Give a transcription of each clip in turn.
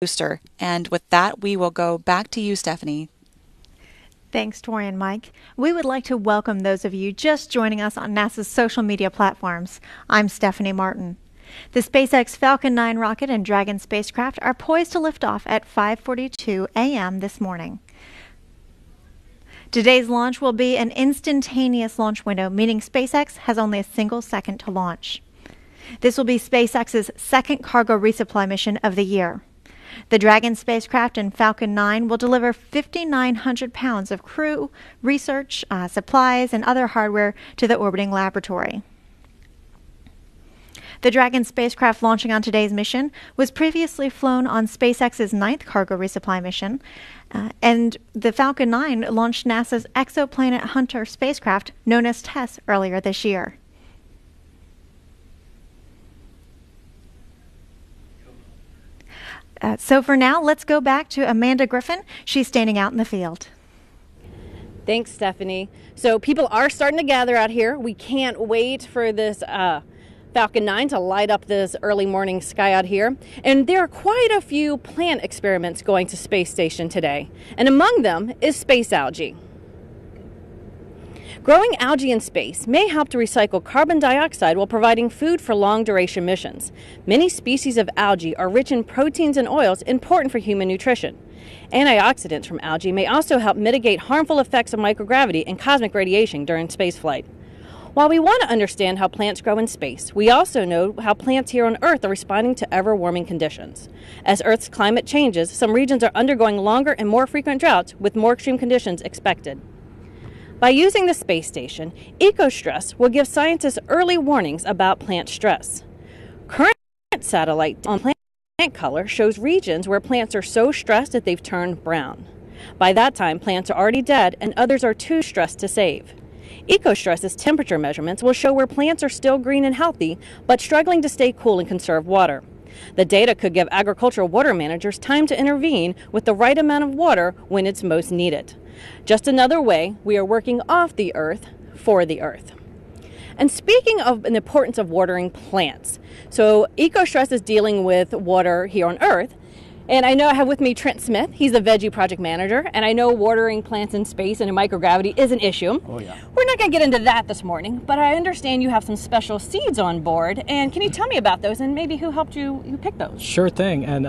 booster. And with that, we will go back to you, Stephanie. Thanks, Tori and Mike. We would like to welcome those of you just joining us on NASA's social media platforms. I'm Stephanie Martin. The SpaceX Falcon 9 rocket and Dragon spacecraft are poised to lift off at 5:42 a.m. this morning. Today's launch will be an instantaneous launch window, meaning SpaceX has only a single second to launch. This will be SpaceX's second cargo resupply mission of the year. The Dragon spacecraft and Falcon 9 will deliver 5,900 pounds of crew, research, supplies, and other hardware to the orbiting laboratory. The Dragon spacecraft launching on today's mission was previously flown on SpaceX's 9th cargo resupply mission, and the Falcon 9 launched NASA's Exoplanet Hunter spacecraft, known as TESS, earlier this year. So for now, let's go back to Amanda Griffin. She's standing out in the field. Thanks, Stephanie. So people are starting to gather out here. We can't wait for this Falcon 9 to light up this early morning sky out here. And there are quite a few plant experiments going to space station today. And among them is space algae. Growing algae in space may help to recycle carbon dioxide while providing food for long-duration missions. Many species of algae are rich in proteins and oils important for human nutrition. Antioxidants from algae may also help mitigate harmful effects of microgravity and cosmic radiation during spaceflight. While we want to understand how plants grow in space, we also know how plants here on Earth are responding to ever-warming conditions. As Earth's climate changes, some regions are undergoing longer and more frequent droughts with more extreme conditions expected. By using the space station, EcoStress will give scientists early warnings about plant stress. Current satellite on plant color shows regions where plants are so stressed that they've turned brown. By that time, plants are already dead and others are too stressed to save. EcoStress's temperature measurements will show where plants are still green and healthy, but struggling to stay cool and conserve water. The data could give agricultural water managers time to intervene with the right amount of water when it's most needed. Just another way we are working off the Earth for the Earth. And speaking of the importance of watering plants, so EcoStress is dealing with water here on Earth. And I know I have with me Trent Smith. He's the Veggie Project Manager. And I know watering plants in space and in microgravity is an issue. Oh, yeah. We're not going to get into that this morning, but I understand you have some special seeds on board. And can you tell me about those and maybe who helped you pick those? Sure thing. And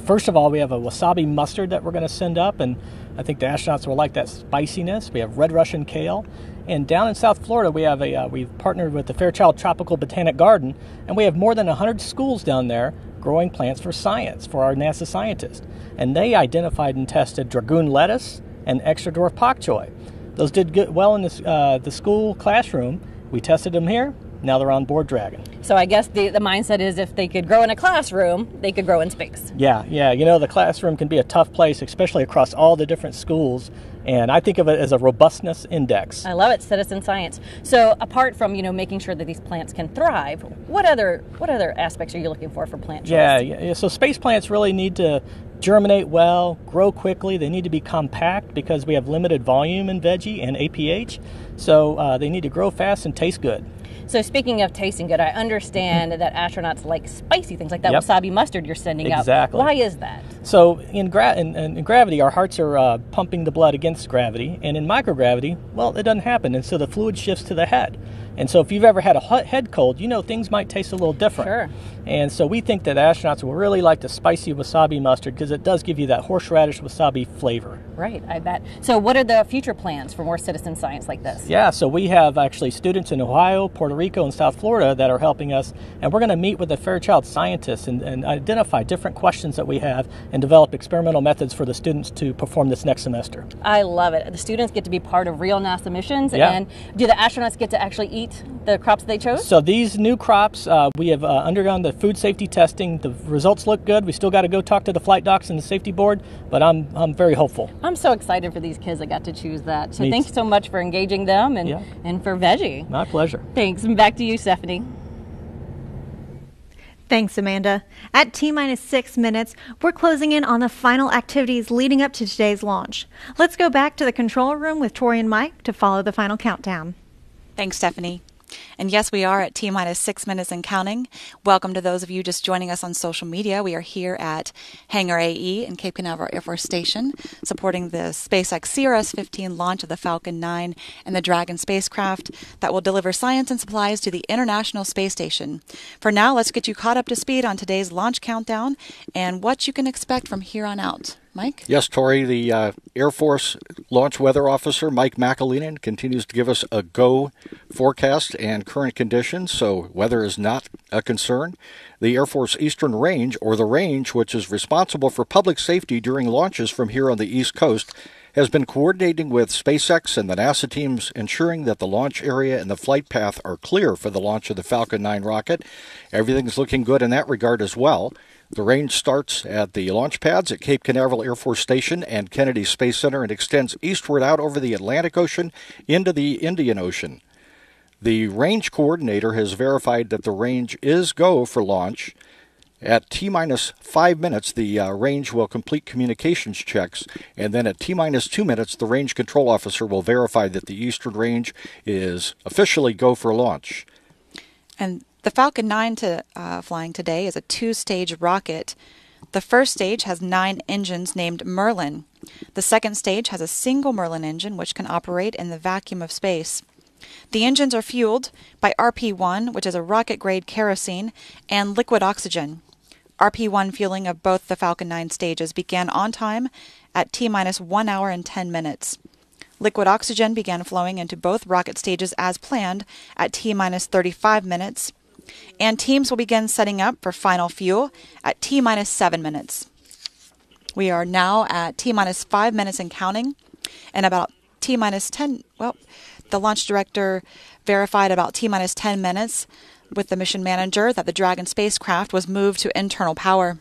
first of all, we have a wasabi mustard that we're going to send up. And I think the astronauts will like that spiciness. We have red Russian kale. And down in South Florida, we've partnered with the Fairchild Tropical Botanic Garden. And we have more than 100 schools down there growing plants for science for our NASA scientists. And they identified and tested dragoon lettuce and extra dwarf pak choi. Those did good, well in the school classroom. We tested them here. Now they're on board Dragon. So I guess the mindset is if they could grow in a classroom, they could grow in space. Yeah. You know, the classroom can be a tough place, especially across all the different schools. And I think of it as a robustness index. I love it, citizen science. So apart from, making sure that these plants can thrive, what other aspects are you looking for plant choice? Yeah. So space plants really need to germinate well, grow quickly. They need to be compact because we have limited volume in veggie and APH. So they need to grow fast and taste good. So speaking of tasting good, I understand that astronauts like spicy things, like that wasabi mustard you're sending out. Exactly. Why is that? So in gravity, our hearts are pumping the blood against gravity, and in microgravity, well, it doesn't happen, and so the fluid shifts to the head. And so if you've ever had a head cold, things might taste a little different. Sure. And so we think that astronauts will really like the spicy wasabi mustard because it does give you that horseradish wasabi flavor. Right, I bet. So what are the future plans for more citizen science like this? Yeah, so we have actually students in Ohio, Puerto Rico, and South Florida that are helping us, and we're going to meet with the Fairchild scientists and identify different questions that we have and develop experimental methods for the students to perform this next semester. I love it. The students get to be part of real NASA missions, yeah. And do the astronauts get to actually eat the crops they chose? So these new crops, we have undergone the food safety testing. The results look good. We still got to go talk to the flight docs and the safety board, but I'm very hopeful. I'm so excited for these kids that got to choose that. So thanks so much for engaging them and for Veggie. My pleasure. Thanks. And back to you, Stephanie. Thanks, Amanda. At T-minus 6 minutes, we're closing in on the final activities leading up to today's launch. Let's go back to the control room with Tori and Mike to follow the final countdown. Thanks, Stephanie. And yes, we are at T-minus 6 minutes and counting. Welcome to those of you just joining us on social media. We are here at Hangar AE in Cape Canaveral Air Force Station, supporting the SpaceX CRS-15 launch of the Falcon 9 and the Dragon spacecraft that will deliver science and supplies to the International Space Station. For now, let's get you caught up to speed on today's launch countdown and what you can expect from here on out. Mike? Yes, Tori, the Air Force Launch Weather Officer, Mike McAleenan, continues to give us a go forecast and current conditions, so weather is not a concern. The Air Force Eastern Range, or the range which is responsible for public safety during launches from here on the East Coast, has been coordinating with SpaceX and the NASA teams, ensuring that the launch area and the flight path are clear for the launch of the Falcon 9 rocket. Everything's looking good in that regard as well. The range starts at the launch pads at Cape Canaveral Air Force Station and Kennedy Space Center and extends eastward out over the Atlantic Ocean into the Indian Ocean. The range coordinator has verified that the range is go for launch. At T-minus 5 minutes, the range will complete communications checks, and then at T-minus 2 minutes, the range control officer will verify that the eastern range is officially go for launch. And the Falcon 9 flying today is a two-stage rocket. The first stage has 9 engines named Merlin. The second stage has a single Merlin engine which can operate in the vacuum of space. The engines are fueled by RP-1, which is a rocket-grade kerosene, and liquid oxygen. RP-1 fueling of both the Falcon 9 stages began on time at T-minus 1 hour and 10 minutes. Liquid oxygen began flowing into both rocket stages as planned at T-minus 35 minutes. And teams will begin setting up for final fuel at T-minus 7 minutes. We are now at T-minus 5 minutes and counting, and about T-minus 10, the launch director verified about T-minus 10 minutes with the mission manager that the Dragon spacecraft was moved to internal power.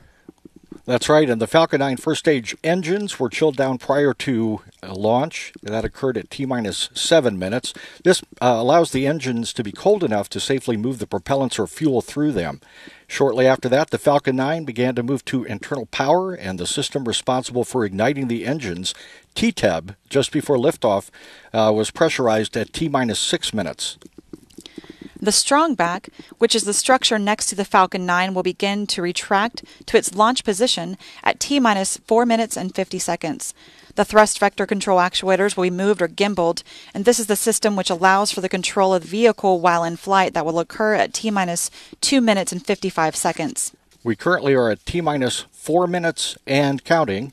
That's right, and the Falcon 9 first stage engines were chilled down prior to launch. That occurred at T-minus 7 minutes. This allows the engines to be cold enough to safely move the propellants or fuel through them. Shortly after that, the Falcon 9 began to move to internal power, and the system responsible for igniting the engines, TTEB, just before liftoff, was pressurized at T-minus 6 minutes. The strongback, which is the structure next to the Falcon 9, will begin to retract to its launch position at T-minus 4 minutes and 50 seconds. The thrust vector control actuators will be moved or gimbaled, and this is the system which allows for the control of the vehicle while in flight that will occur at T-minus 2 minutes and 55 seconds. We currently are at T-minus 4 minutes and counting.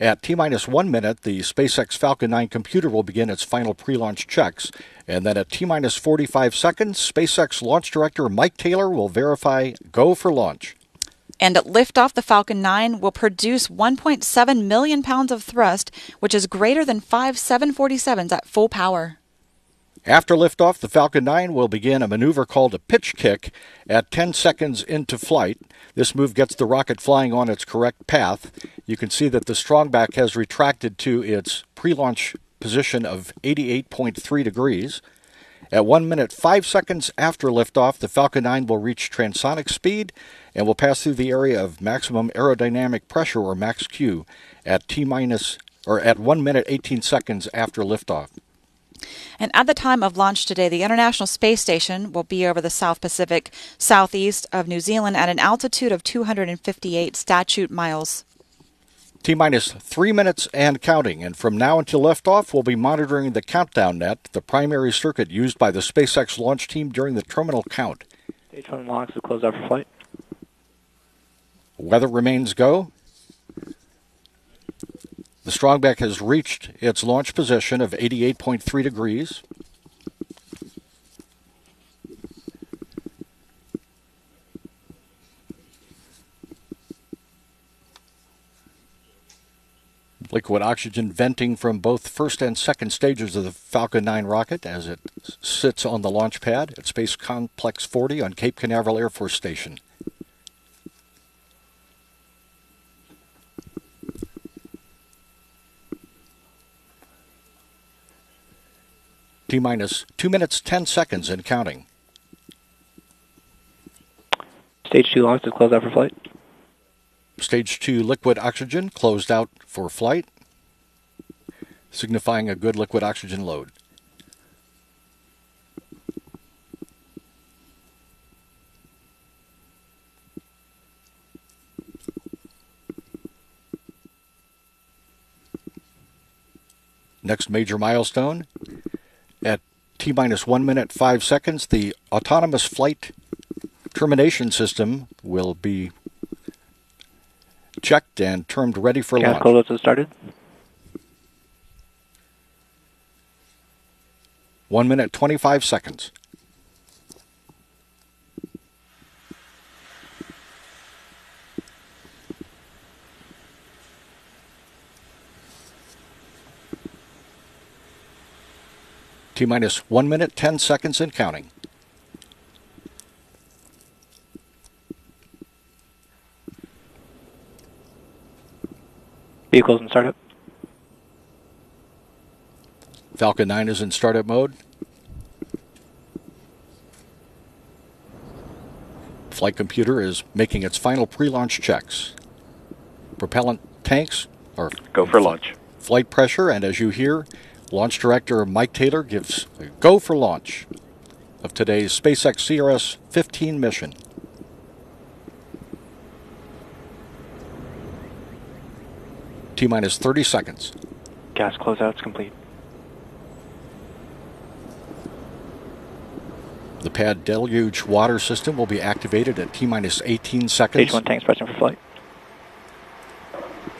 At T-minus 1 minute, the SpaceX Falcon 9 computer will begin its final pre-launch checks. And then at T-minus 45 seconds, SpaceX launch director Mike Taylor will verify go for launch. And at liftoff, the Falcon 9 will produce 1.7 million pounds of thrust, which is greater than 5 747s at full power. After liftoff, the Falcon 9 will begin a maneuver called a pitch kick at 10 seconds into flight. This move gets the rocket flying on its correct path. You can see that the strongback has retracted to its pre-launch position of 88.3 degrees. At 1 minute 5 seconds after liftoff, the Falcon 9 will reach transonic speed and will pass through the area of maximum aerodynamic pressure, or max Q, at at 1 minute 18 seconds after liftoff. And at the time of launch today, the International Space Station will be over the South Pacific, southeast of New Zealand at an altitude of 258 statute miles. T-minus 3 minutes and counting, and from now until liftoff, we'll be monitoring the countdown net, the primary circuit used by the SpaceX launch team during the terminal count. Stage 1 locks to close out for flight. Weather remains go. The strongback has reached its launch position of 88.3 degrees. Liquid oxygen venting from both first and second stages of the Falcon 9 rocket as it sits on the launch pad at Space Complex 40 on Cape Canaveral Air Force Station. T-minus 2 minutes 10 seconds and counting. Stage 2 launch to close out for flight. Stage 2 liquid oxygen closed out for flight, signifying a good liquid oxygen load. next major milestone. At T-minus 1 minute 5 seconds, the autonomous flight termination system will be checked and termed ready for Gas launch. close has started. 1 minute 25 seconds. T-minus 1 minute 10 seconds and counting. Vehicles in startup. Falcon 9 is in startup mode. Flight computer is making its final pre-launch checks. Propellant tanks are go for launch. Flight pressure, and as you hear, Launch Director Mike Taylor gives a go for launch of today's SpaceX CRS-15 mission. T-minus 30 seconds. Gas closeout's complete. The pad deluge water system will be activated at T-minus 18 seconds. Stage 1 tanks pressing for flight.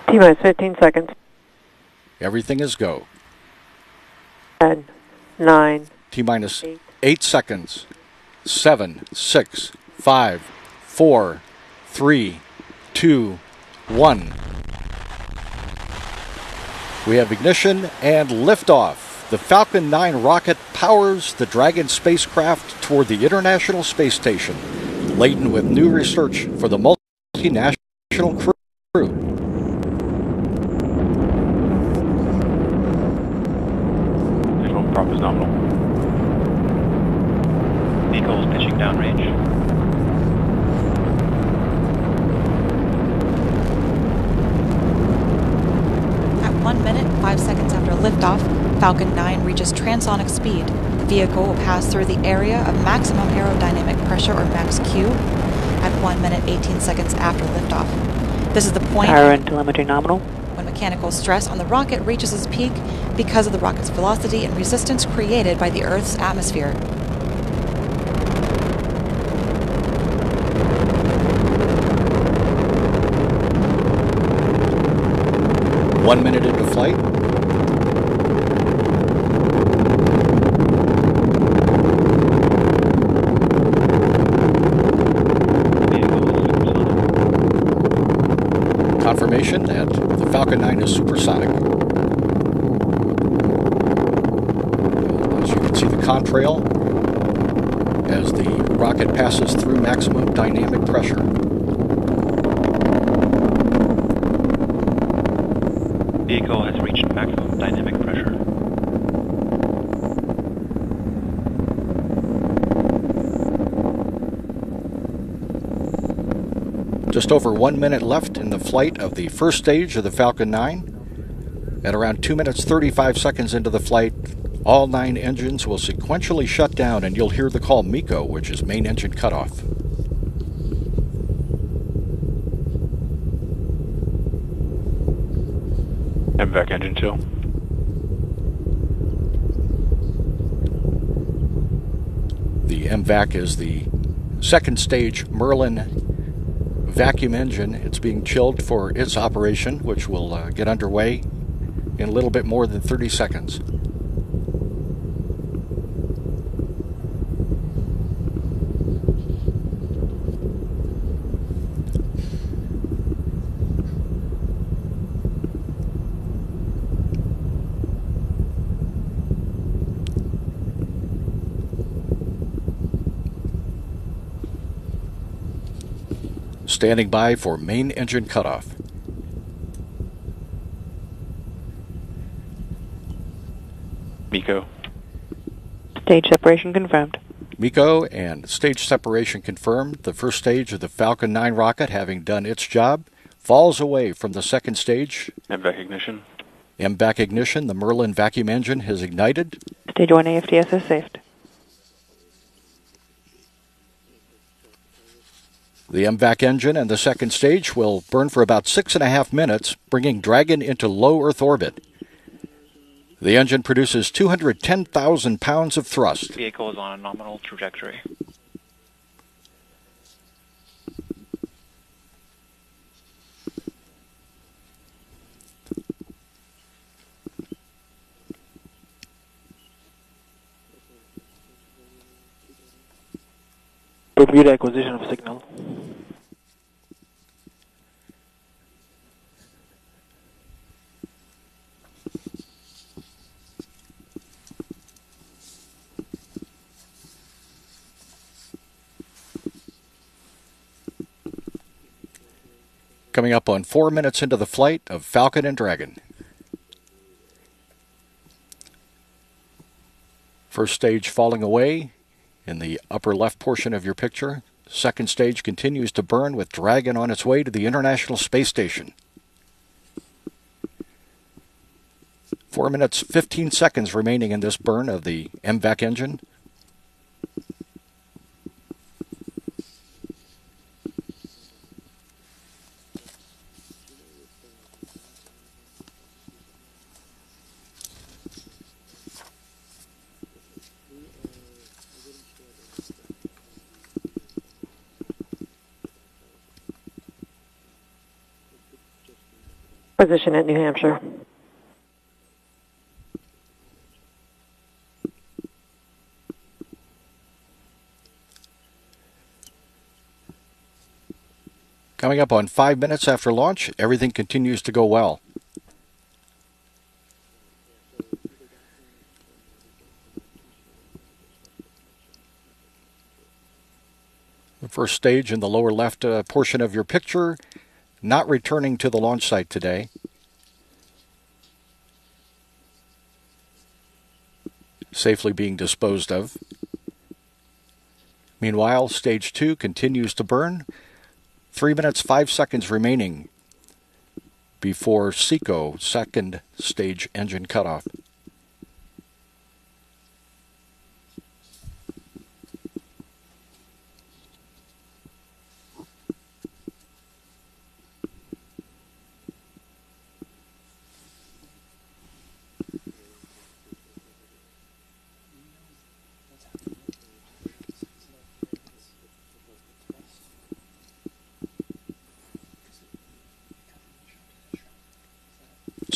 T-minus 15 seconds. Everything is go. 10, 9. T-minus 8 seconds. 7, 6, 5, 4, 3, 2, 1. We have ignition and liftoff. The Falcon 9 rocket powers the Dragon spacecraft toward the International Space Station, laden with new research for the multinational crew. Visual prop is nominal. Vehicles pitching downrange. At 1 minute, 5 seconds after liftoff, Falcon 9 reaches transonic speed. The vehicle will pass through the area of maximum aerodynamic pressure, or max Q, at 1 minute 18 seconds after liftoff. This is the point Power and telemetry nominal. when mechanical stress on the rocket reaches its peak because of the rocket's velocity and resistance created by the Earth's atmosphere. One minute into flight. Confirmation that the Falcon 9 is supersonic. As you can see the contrail as the rocket passes through maximum dynamic pressure. Vehicle has reached maximum dynamic pressure. Just over 1 minute left in the flight of the first stage of the Falcon 9. At around 2 minutes 35 seconds into the flight, all 9 engines will sequentially shut down and you'll hear the call MECO, which is main engine cutoff. MVAC engine 2. The MVAC is the second stage Merlin vacuum engine. It's being chilled for its operation, which will get underway in a little bit more than 30 seconds. Standing by for main engine cutoff. MECO. Stage separation confirmed. MECO and stage separation confirmed. The first stage of the Falcon 9 rocket, having done its job, falls away from the second stage. MVAC ignition. MVAC ignition. The Merlin vacuum engine has ignited. Stage 1 AFTS is saved. The MVAC engine and the second stage will burn for about 6.5 minutes, bringing Dragon into low Earth orbit. The engine produces 210,000 pounds of thrust. Vehicle is on a nominal trajectory. Bermuda acquisition of signal. Coming up on 4 minutes into the flight of Falcon and Dragon. First stage falling away in the upper left portion of your picture. Second stage continues to burn with Dragon on its way to the International Space Station. 4 minutes, 15 seconds remaining in this burn of the MVAC engine. Position at New Hampshire. Coming up on 5 minutes after launch, everything continues to go well. The first stage in the lower left portion of your picture, not returning to the launch site today. Safely being disposed of. Meanwhile, stage 2 continues to burn. 3 minutes, 5 seconds remaining before SECO, second stage engine cutoff.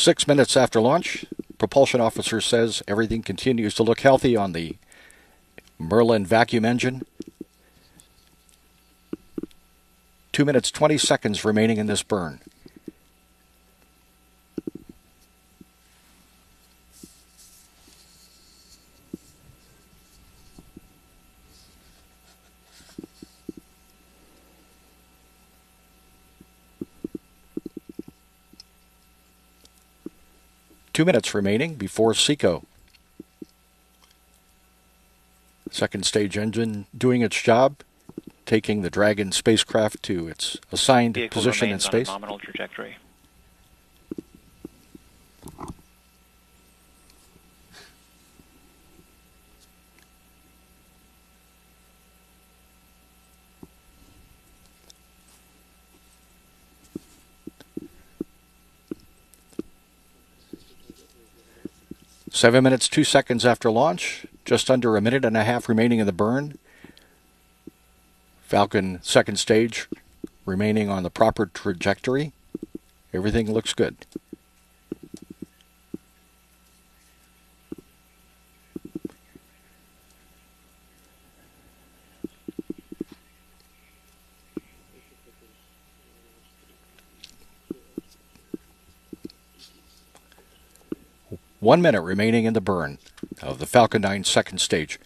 Six minutes after launch, propulsion officer says everything continues to look healthy on the Merlin vacuum engine. 2 minutes, 20 seconds remaining in this burn. Two minutes remaining before SECO. Second stage engine doing its job, taking the Dragon spacecraft to its assigned Vehicle position in remains space. on a nominal trajectory. Seven minutes, 2 seconds after launch, just under a minute and a half remaining in the burn. Falcon second stage remaining on the proper trajectory. Everything looks good. 1 minute remaining in the burn of the Falcon 9 second stage.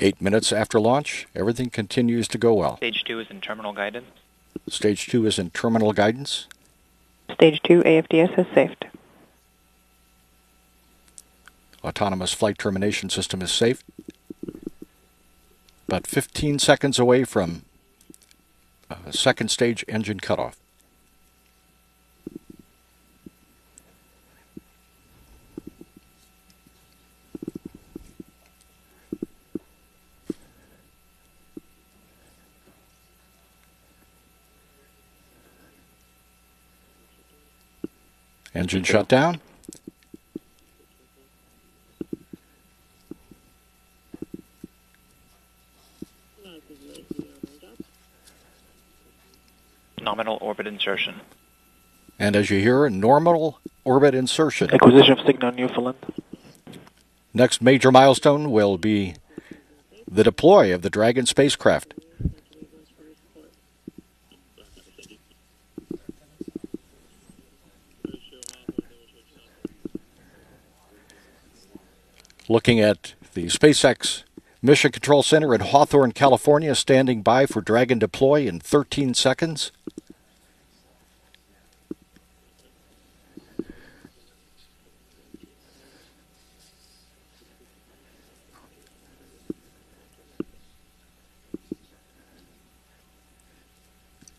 Eight minutes after launch, everything continues to go well. Stage 2 is in terminal guidance. Stage 2 is in terminal guidance. Stage 2 AFDS has safed. Autonomous flight termination system is safe. about 15 seconds away from second stage engine cutoff. Engine shut down. Nominal orbit insertion. And as you hear, normal orbit insertion. Acquisition of signal Newfoundland. Next major milestone will be the deploy of the Dragon spacecraft. Looking at the SpaceX Mission Control Center in Hawthorne, California, standing by for Dragon deploy in 13 seconds.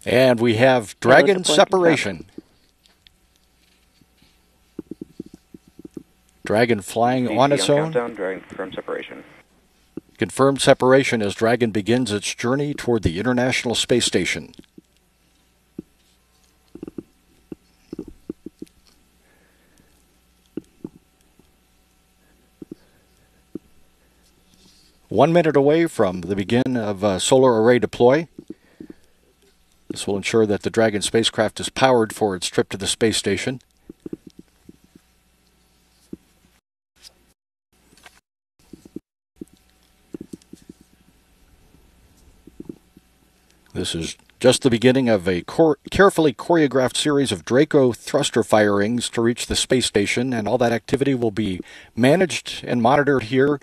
And we have Dragon separation. Dragon flying on its own. Countdown, Dragon confirmed separation. Confirmed separation as Dragon begins its journey toward the International Space Station. One minute away from the begin of solar array deploy. This will ensure that the Dragon spacecraft is powered for its trip to the space station. This is just the beginning of a carefully choreographed series of Draco thruster firings to reach the space station, and all that activity will be managed and monitored here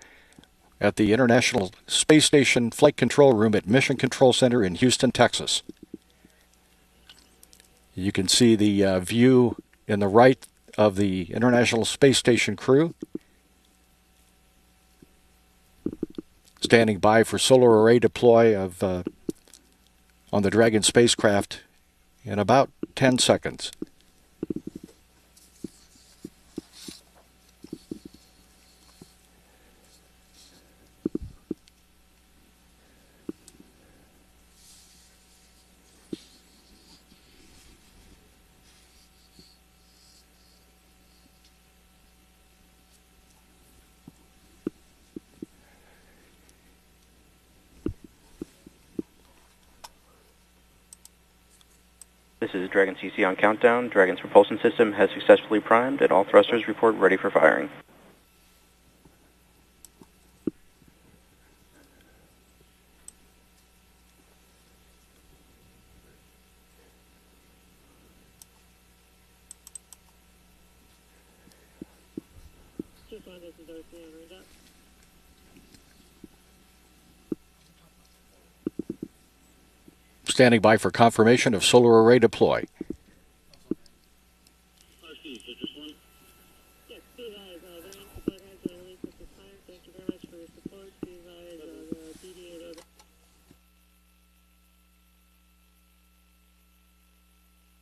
at the International Space Station Flight Control Room at Mission Control Center in Houston, Texas. You can see the view in the right of the International Space Station crew, standing by for solar array deploy of on the Dragon spacecraft in about 10 seconds. This is Dragon CC on countdown. Dragon's propulsion system has successfully primed and all thrusters report ready for firing. Standing by for confirmation of solar array deploy.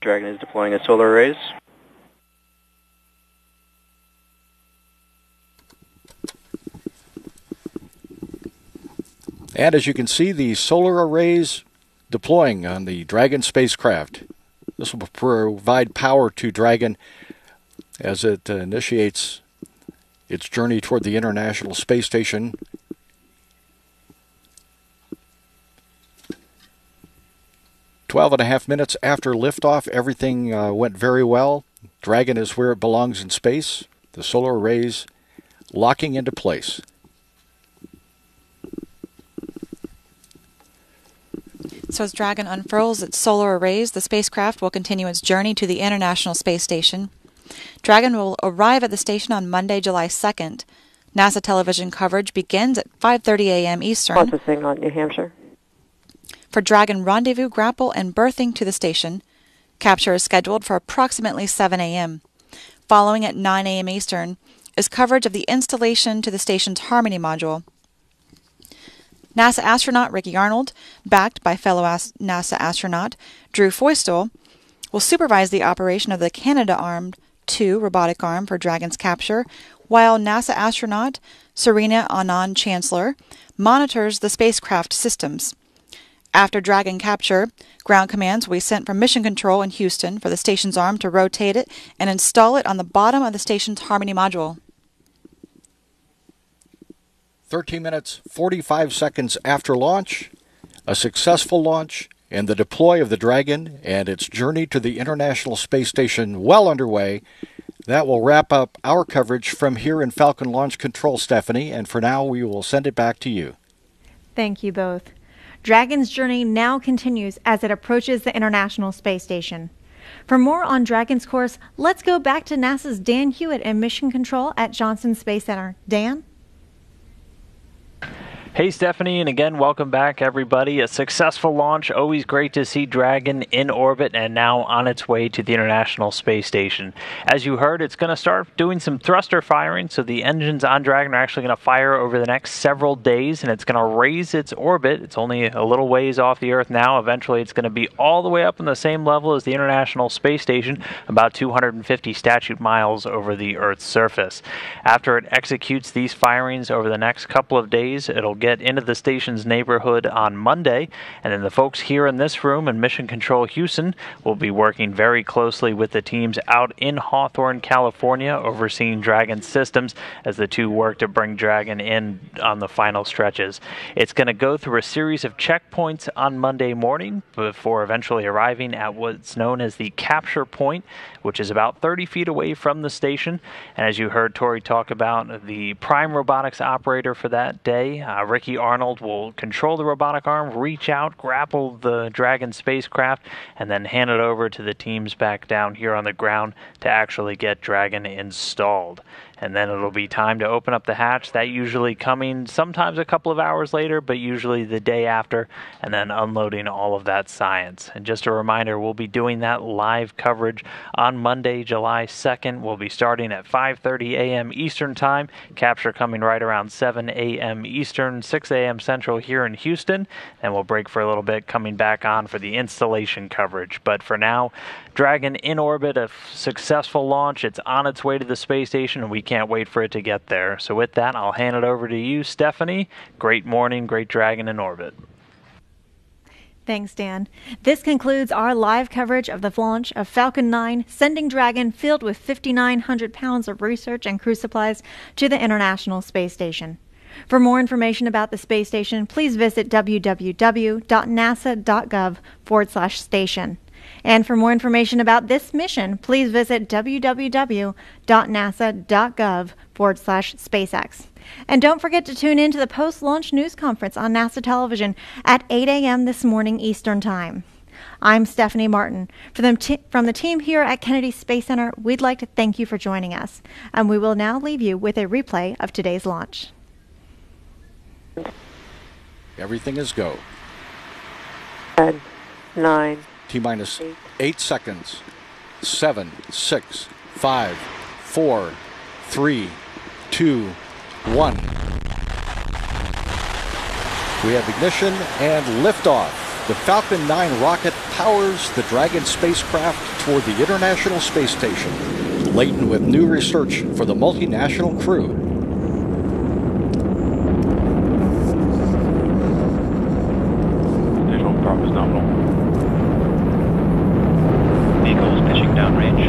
Dragon is deploying its solar arrays. And as you can see, the solar arrays deploying on the Dragon spacecraft. This will provide power to Dragon as it initiates its journey toward the International Space Station. Twelve and a half minutes after liftoff, everything went very well. Dragon is where it belongs in space. The solar arrays locking into place. So as Dragon unfurls its solar arrays, the spacecraft will continue its journey to the International Space Station. Dragon will arrive at the station on Monday, July 2nd. NASA television coverage begins at 5:30 a.m. Eastern. Processing on New Hampshire. For Dragon rendezvous, grapple, and berthing to the station. Capture is scheduled for approximately 7 a.m. Following at 9 a.m. Eastern is coverage of the installation to the station's Harmony module. NASA astronaut Ricky Arnold, backed by fellow NASA astronaut Drew Feustel, will supervise the operation of the Canadarm2 robotic arm for Dragon's capture, while NASA astronaut Serena Anand-Chancellor monitors the spacecraft systems. After Dragon capture, ground commands will be sent from Mission Control in Houston for the station's arm to rotate it and install it on the bottom of the station's Harmony module. 13 minutes, 45 seconds after launch, a successful launch, and the deploy of the Dragon and its journey to the International Space Station well underway. That will wrap up our coverage from here in Falcon Launch Control, Stephanie, and for now we will send it back to you. Thank you both. Dragon's journey now continues as it approaches the International Space Station. For more on Dragon's course, let's go back to NASA's Dan Hewitt in Mission Control at Johnson Space Center. Dan? Hey Stephanie, and again, welcome back everybody. A successful launch, always great to see Dragon in orbit and now on its way to the International Space Station. As you heard, it's going to start doing some thruster firing, so the engines on Dragon are actually going to fire over the next several days, and it's going to raise its orbit. It's only a little ways off the Earth now. Eventually, it's going to be all the way up on the same level as the International Space Station, about 250 statute miles over the Earth's surface. After it executes these firings over the next couple of days, it'll get into the station's neighborhood on Monday, and then the folks here in this room in Mission Control Houston will be working very closely with the teams out in Hawthorne, California, overseeing Dragon systems as the two work to bring Dragon in on the final stretches. It's going to go through a series of checkpoints on Monday morning before eventually arriving at what's known as the capture point, which is about 30 feet away from the station. And as you heard Tori talk about, the prime robotics operator for that day, Ricky Arnold, will control the robotic arm, reach out, grapple the Dragon spacecraft, and then hand it over to the teams back down here on the ground to actually get Dragon installed. And then it'll be time to open up the hatch, that usually coming sometimes a couple of hours later, but usually the day after, and then unloading all of that science. And just a reminder, we'll be doing that live coverage on Monday, July 2nd. We'll be starting at 5:30 a.m. Eastern Time, capture coming right around 7 a.m. Eastern, 6 a.m. Central here in Houston, and we'll break for a little bit, coming back on for the installation coverage. But for now, Dragon in orbit, a successful launch. It's on its way to the space station, and we can't wait for it to get there. So with that, I'll hand it over to you, Stephanie. Great morning, great Dragon in orbit. Thanks, Dan. This concludes our live coverage of the launch of Falcon 9, sending Dragon filled with 5,900 pounds of research and crew supplies to the International Space Station. For more information about the space station, please visit www.nasa.gov/station. And for more information about this mission, please visit www.nasa.gov/SpaceX. And don't forget to tune in to the post-launch news conference on NASA television at 8 a.m. this morning Eastern Time. I'm Stephanie Martin. From the team here at Kennedy Space Center, we'd like to thank you for joining us. And we will now leave you with a replay of today's launch. Everything is go. 10, 9, T-minus 8 seconds. 7, 6, 5, 4, 3, 2, 1. We have ignition and liftoff. The Falcon 9 rocket powers the Dragon spacecraft toward the International Space Station, laden with new research for the multinational crew. Visual prop is nominal. Vehicle is pitching downrange.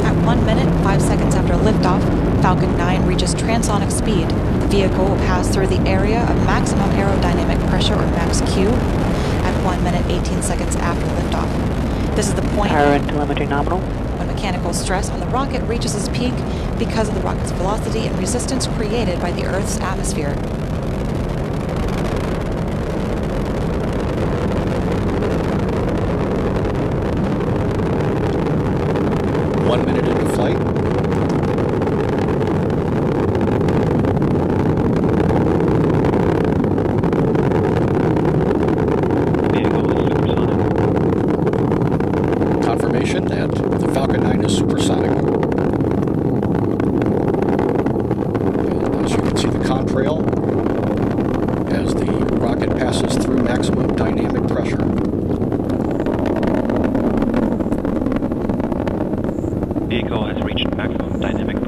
At 1 minute, 5 seconds after liftoff, Falcon 9 reaches transonic speed. The vehicle will pass through the area of maximum aerodynamic pressure, or max Q, at 1 minute, 18 seconds after liftoff. This is the point power and telemetry nominal. when mechanical stress on the rocket reaches its peak because of the rocket's velocity and resistance created by the Earth's atmosphere. One minute into flight. Vehicle is supersonic. Confirmation that the Falcon 9 is supersonic. trail as the rocket passes through maximum dynamic pressure. Vehicle has reached maximum dynamic pressure.